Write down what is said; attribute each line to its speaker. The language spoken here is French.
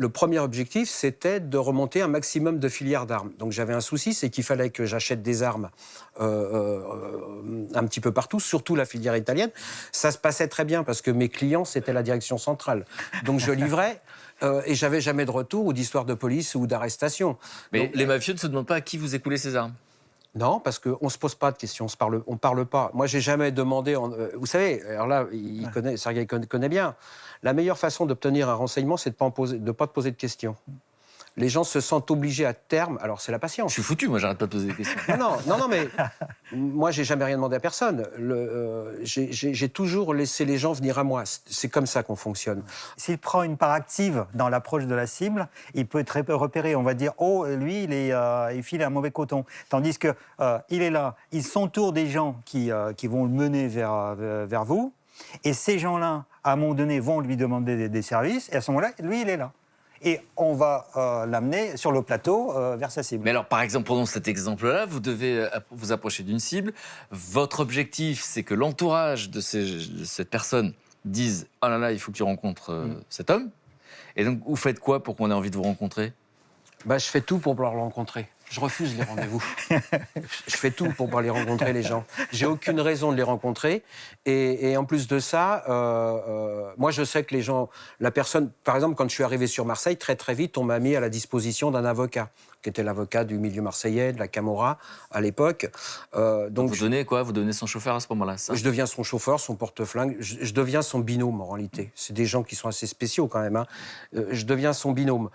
Speaker 1: le premier objectif, c'était de remonter un maximum de filières d'armes. Donc j'avais un souci, c'est qu'il fallait que j'achète des armes un petit peu partout, surtout la filière italienne. Ça se passait très bien parce que mes clients, c'était la direction centrale. Donc je livrais et j'avais jamais de retour ou d'histoire de police ou d'arrestation.
Speaker 2: Mais
Speaker 1: Donc,
Speaker 2: les mafieux ne se demandent pas à qui vous écoulez ces armes.
Speaker 1: non, parce qu'on ne se pose pas de questions, on parle pas. Moi, j'ai jamais demandé... vous savez, alors là, Sergueï connaît bien. La meilleure façon d'obtenir un renseignement, c'est de ne pas te poser de questions. Les gens se sentent obligés à terme... Alors, c'est la
Speaker 2: Je
Speaker 1: patience.
Speaker 2: suis foutu, moi, j'arrête pas de poser des questions.
Speaker 1: Non, mais moi, j'ai jamais rien demandé à personne. J'ai toujours laissé les gens venir à moi. C'est comme ça qu'on fonctionne.
Speaker 3: S'il prend une part active dans l'approche de la cible, il peut être repéré. On va dire, oh, lui, il file un mauvais coton. Tandis que il est là, il s'entoure des gens qui vont le mener vers vous. Et ces gens-là, à un moment donné, vont lui demander des services. Et à ce moment-là, lui, il est là. Et on va l'amener sur le plateau vers sa cible.
Speaker 2: Mais alors, par exemple, prenons cet exemple-là, vous devez vous approcher d'une cible. Votre objectif, c'est que l'entourage de cette personne dise « Oh là là, il faut que tu rencontres cet homme ». Et donc, vous faites quoi pour qu'on ait envie de vous rencontrer?
Speaker 1: Bah, je fais tout pour pouvoir le rencontrer. Je refuse les rendez-vous. Je fais tout pour pouvoir les rencontrer, les gens. J'ai aucune raison de les rencontrer. Et en plus de ça, moi, je sais que les gens... La personne... Par exemple, quand je suis arrivé sur Marseille, très, très vite, on m'a mis à la disposition d'un avocat, qui était l'avocat du milieu marseillais, de la Camorra, à l'époque.
Speaker 2: Donc vous donnez quoi? Vous donnez son chauffeur à ce moment-là, ça?
Speaker 1: Je deviens son chauffeur, son porte-flingue. Je deviens son binôme, en réalité. C'est des gens qui sont assez spéciaux, quand même. Hein. Je deviens son binôme.